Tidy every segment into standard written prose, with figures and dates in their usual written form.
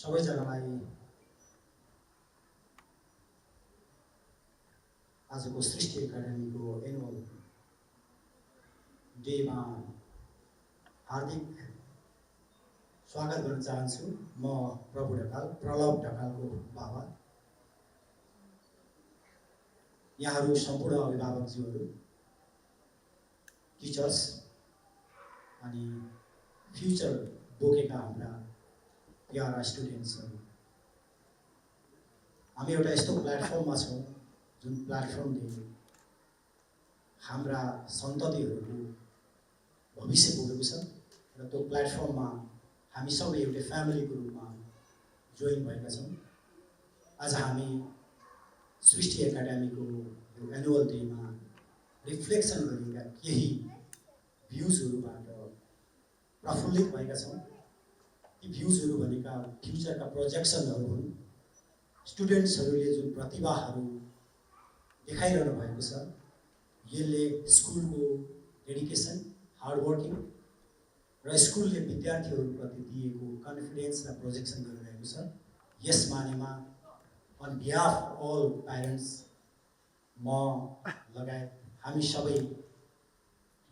सबैजनालाई आजको सृष्टि एकाडेमीको एनुअल डेमा हार्दिक स्वागत गर्न चाहन्छु। म प्रभु ढकाल, प्रलभ ढकालको बाबा। यहाँहरू सम्पूर्ण अभिभावकज्यूहरू, टिचर्स अनि फ्युचर बोकेका हाम्रा प्यारा स्टुडेन्ट्सहरू, हामी एउटा यस्तो प्लेटफर्ममा छौँ जुन प्लेटफर्मले हाम्रा सन्ततिहरूको भविष्य बोकेको छ र त्यो प्लेटफर्ममा हामी सबै एउटै फ्यामिलीको रूपमा जोइन भएका छौँ। आज हामी सृष्टि एकाडेमीको यो एनुअल डेमा रिफ्लेक्सन गरेका केही भ्युजहरूबाट प्रफुल्लित भएका छौँ। ती भ्युजहरू भनेका फ्युचरका प्रोजेक्सनहरू हुन्। स्टुडेन्ट्सहरूले जुन प्रतिभाहरू देखाइरहनु भएको छ, यसले स्कुलको डेडिकेसन, हार्डवर्किङ र स्कुलले विद्यार्थीहरूप्रति दिएको कन्फिडेन्सलाई प्रोजेक्सन गरिरहेको छ। यस मानेमा on behalf of all parents, म लगायत हामी सबै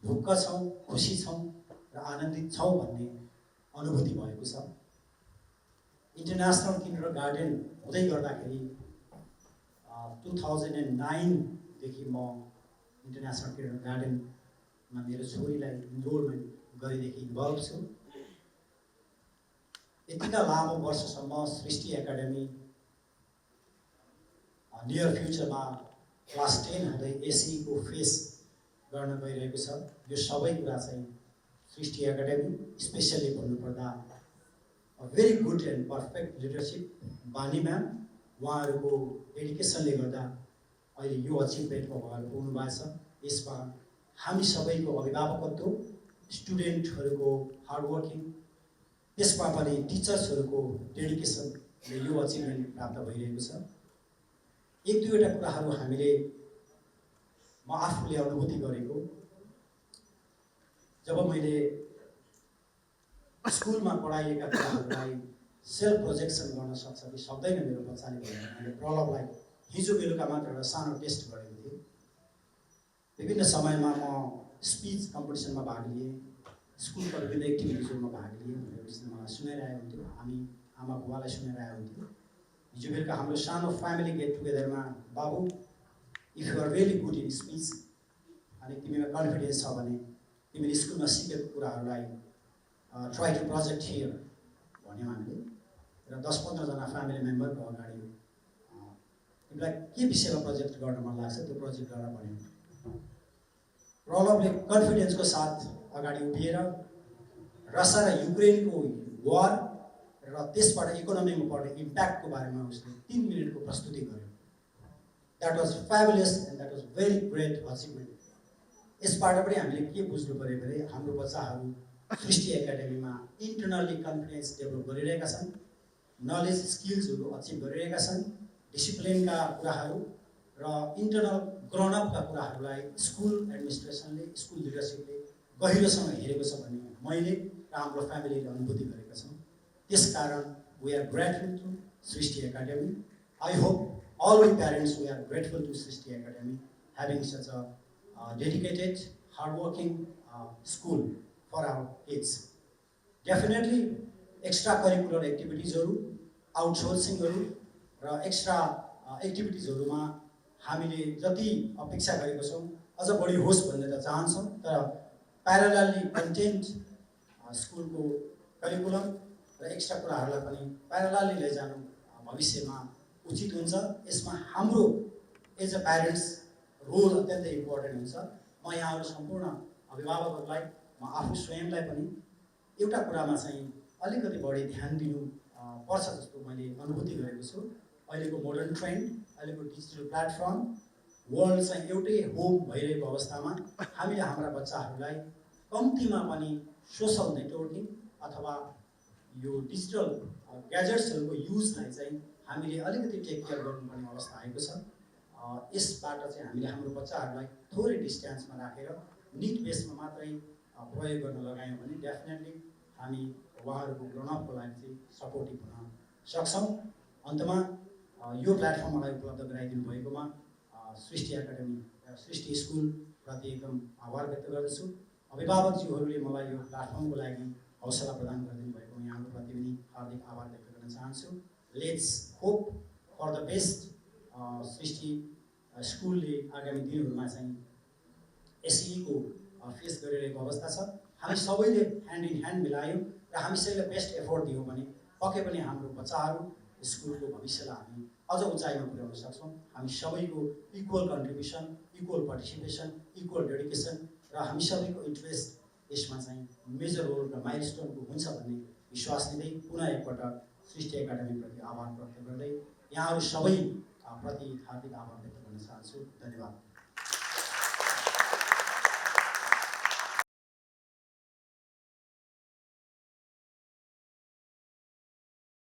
ढुक्क छौँ, खुसी छौँ र आनन्दित छौँ भन्ने अनुभूति भएको छ। इन्टरनेसनल किन्डरगार्टन हुँदै गर्दाखेरि 2009 देखि म इन्टरनेसनल किन्डरगार्टनमा मेरो छोरीलाई इनरोलमेन्ट गरेदेखि इन्भल्भ छु। यतिका लामो वर्षसम्म सृष्टि एकाडेमी नियर फ्युचरमा क्लास 10 हुँदै एसईको फेस गर्न गइरहेको छ। यो सबै कुरा चाहिँ सृष्टि एकाडेमी, स्पेसली भन्नुपर्दा very good and perfect leadership बानी म्याम, उहाँहरूको डेडिकेसनले गर्दा अहिले यो अचिभमेन्टमा उहाँहरू पुग्नु भएको छ। यसमा हामी सबैको अभिभावकत्व, स्टुडेन्टहरूको हार्डवर्किङ, त्यसमा पनि टिचर्सहरूको डेडिकेसनले यो अचिभमेन्ट प्राप्त भइरहेको छ। एक दुईवटा कुराहरू हामीले म आफूले अनुभूति गरेको, जब मैले स्कुलमा पढाइएका कुराहरूलाई सेल्फ प्रोजेक्सन गर्न सक्छ कि सक्दैन मेरो बच्चाले भनेर मैले प्रलभलाई हिजो बेलुका मात्र एउटा सानो टेस्ट गरेको थिएँ। विभिन्न समयमा म स्पिच कम्पिटिसनमा भाग लिएँ, स्कुलका विभिन्न एक्टिभिटिजहरूमा भाग लिएँ भनेर उसले मलाई सुनाइरहेको हुन्थ्यो, हामी आमा बुवालाई सुनाइरहेको हुन्थ्यो। हिजो बेलुका हाम्रो सानो फ्यामिली गेट टुगेदरमा, बाबु if you are really good in speech अनि तिमीमा कन्फिडेन्स छ भने तिमीले स्कुलमा सिकेको कुराहरूलाई ट्राई टु प्रोजेक्ट हियर भन्यौँ हामीले। र 10-15 जना फ्यामिली मेम्बरको अगाडि तिमीलाई के विषयमा प्रोजेक्ट गर्न मन लाग्छ त्यो प्रोजेक्ट गर्न भन्यौँ। प्रलभले कन्फिडेन्सको साथ अगाडि उभिएर रसिया र युक्रेनको वार र त्यसबाट इकोनोमीमा पर्ने इम्प्याक्टको बारेमा उसले 3 मिनटको प्रस्तुति गर्यो। That was fabulous and that was very great achievement. यसबाट पनि हामीले के बुझ्नु पऱ्यो भने हाम्रो बच्चाहरू सृष्टि एकाडेमीमा इन्टरनली कन्फिडेन्स डेभलप गरिरहेका छन्, नलेज स्किल्सहरू अचिभ गरिरहेका छन्, डिसिप्लिनका कुराहरू र इन्टरनल ग्रोनअपका कुराहरूलाई स्कुल एडमिनिस्ट्रेसनले, स्कुल लिडरसिपले गहिरोसँग हेरेको छ भन्ने मैले र हाम्रो फ्यामिलीले अनुभूति गरेका छौँ। त्यसकारण we are grateful to Srishti academy. I hope all we parents, we are grateful to Srishti Academy having such a dedicated, hardworking school for our kids. Definitely, extracurricular activities, outsourcing, र extra activities हामीले जति अपेक्षा गरेको छौँ अझ बढी होस् भन्ने त चाहन्छौँ, तर प्यारलली कन्टेन्ट स्कुलको करिकुलम र एक्स्ट्रा कुराहरूलाई पनि प्यारलली लैजानु भविष्यमा उचित हुन्छ। यसमा हाम्रो एज अ प्यारेन्ट्स रोल अत्यन्तै इम्पोर्टेन्ट हुन्छ। म यहाँहरू सम्पूर्ण अभिभावकहरूलाई, म आफू स्वयंलाई पनि एउटा कुरामा चाहिँ अलिकति बढी ध्यान दिनु पर्छ जस्तो मैले अनुभूति गरेको छु। अहिलेको मोडर्न ट्रेन्ड, अहिलेको डिजिटल प्लेटफर्म, वर्ल्ड चाहिँ एउटै होम भइरहेको अवस्थामा हामीले हाम्रा बच्चाहरूलाई कम्तीमा पनि सोसल नेटवर्किङ अथवा यो डिजिटल ग्याजेट्सहरूको युजलाई चाहिँ हामीले अलिकति टेक केयर गर्नुपर्ने अवस्था आएको छ। यसबाट चाहिँ हामीले हाम्रो बच्चाहरूलाई थोरै डिस्टेन्समा राखेर निड बेसमा मात्रै प्रयोग गर्न लगायौँ भने डेफिनेटली हामी उहाँहरूको ग्रोनअपको लागि चाहिँ सपोर्टिभ हुन सक्छौँ। अन्तमा यो प्लेटफर्म मलाई उपलब्ध गराइदिनु भएकोमा सृष्टि एकाडेमी सृष्टि स्कुलप्रति एकदम आभार व्यक्त गर्दछु। अभिभावकज्यूहरूले मलाई यो प्लेटफर्मको लागि हौसला प्रदान गरिदिनु भएको यहाँहरूप्रति पनि हार्दिक आभार व्यक्त गर्न चाहन्छु। Let's hope for the best. Srishti स्कुलले आगामी दिनहरूमा चाहिँ एसईको फेस गरिरहेको अवस्था छ। हामी सबैले ह्यान्ड इन ह्यान्ड मिलायौँ र हामी सबैले बेस्ट एफोर्ट दियौँ भने पक्कै पनि हाम्रो बच्चाहरू स्कुलको भविष्यलाई हामी अझ उचाइमा पुर्याउन सक्छौँ। हामी सबैको equal contribution, equal participation, equal dedication र हामी सबैको इन्ट्रेस्ट यसमा चाहिँ मेजर रोल र माइलस्टोनको हुन्छ भन्ने विश्वास लिँदै पुनः एकपटक सृष्टि एकाडेमीप्रति आभार व्यक्त गर्दै यहाँहरू सबै प्रति हार्दिक आभार व्यक्त गर्न चाहन्छु। धन्यवाद।